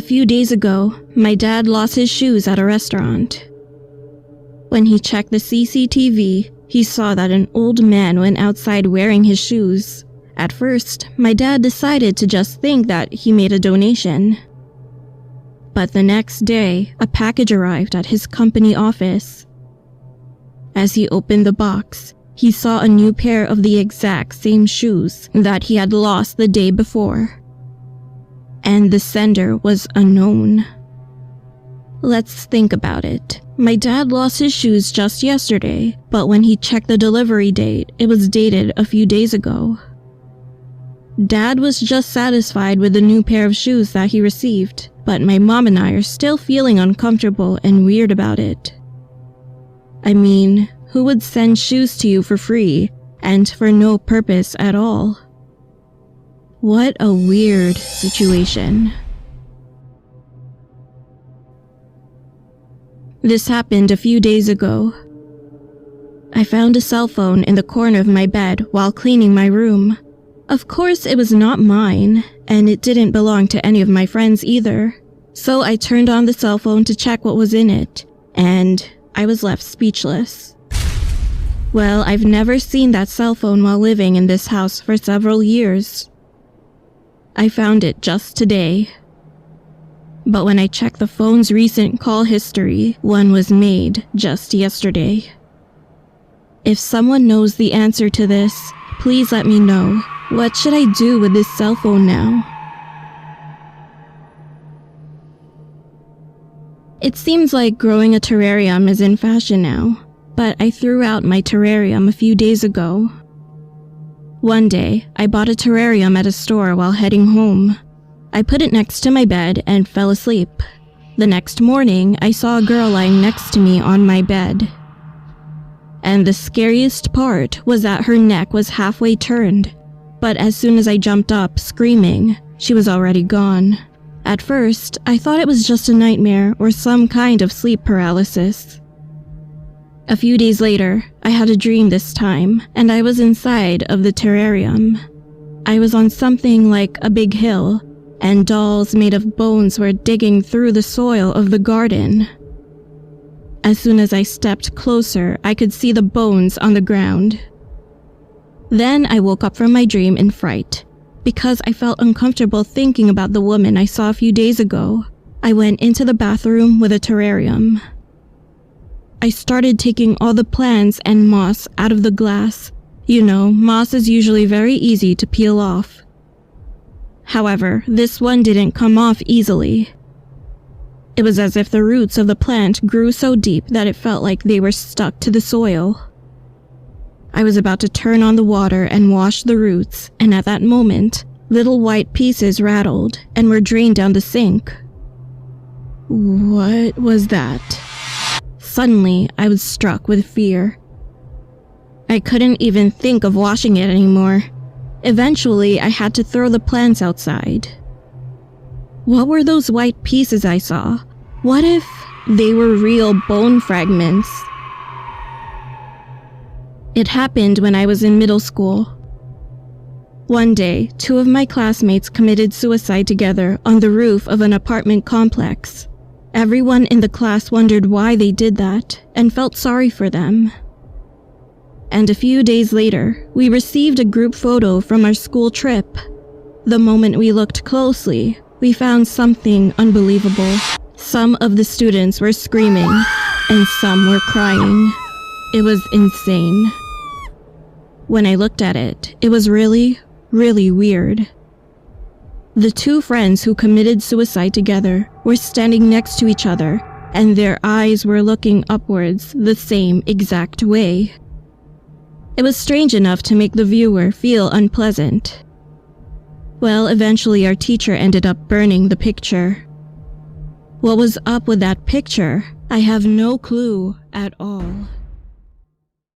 A few days ago, my dad lost his shoes at a restaurant. When he checked the CCTV, he saw that an old man went outside wearing his shoes. At first, my dad decided to just think that he made a donation. But the next day, a package arrived at his company office. As he opened the box, he saw a new pair of the exact same shoes that he had lost the day before. And the sender was unknown. Let's think about it. My dad lost his shoes just yesterday, but when he checked the delivery date, it was dated a few days ago. Dad was just satisfied with the new pair of shoes that he received, but my mom and I are still feeling uncomfortable and weird about it. I mean, who would send shoes to you for free and for no purpose at all? What a weird situation. This happened a few days ago. I found a cell phone in the corner of my bed while cleaning my room. Of course, it was not mine, and it didn't belong to any of my friends either. So I turned on the cell phone to check what was in it, and I was left speechless. Well, I've never seen that cell phone while living in this house for several years. I found it just today. But when I checked the phone's recent call history, one was made just yesterday. If someone knows the answer to this, please let me know. What should I do with this cell phone now? It seems like growing a terrarium is in fashion now, but I threw out my terrarium a few days ago. One day, I bought a terrarium at a store while heading home. I put it next to my bed and fell asleep. The next morning, I saw a girl lying next to me on my bed. And the scariest part was that her neck was halfway turned, but as soon as I jumped up, screaming, she was already gone. At first, I thought it was just a nightmare or some kind of sleep paralysis. A few days later, I had a dream this time, and I was inside of the terrarium. I was on something like a big hill, and dolls made of bones were digging through the soil of the garden. As soon as I stepped closer, I could see the bones on the ground. Then I woke up from my dream in fright. Because I felt uncomfortable thinking about the woman I saw a few days ago, I went into the bathroom with a terrarium. I started taking all the plants and moss out of the glass. You know, moss is usually very easy to peel off. However, this one didn't come off easily. It was as if the roots of the plant grew so deep that it felt like they were stuck to the soil. I was about to turn on the water and wash the roots, and at that moment, little white pieces rattled and were drained down the sink. What was that? Suddenly, I was struck with fear. I couldn't even think of washing it anymore. Eventually, I had to throw the plants outside. What were those white pieces I saw? What if they were real bone fragments? It happened when I was in middle school. One day, 2 of my classmates committed suicide together on the roof of an apartment complex. Everyone in the class wondered why they did that and felt sorry for them. And a few days later, we received a group photo from our school trip. The moment we looked closely, we found something unbelievable. Some of the students were screaming, and some were crying. It was insane. When I looked at it, it was really, really weird. The 2 friends who committed suicide together were standing next to each other, and their eyes were looking upwards the same exact way. It was strange enough to make the viewer feel unpleasant. Well, eventually our teacher ended up burning the picture. What was up with that picture? I have no clue at all.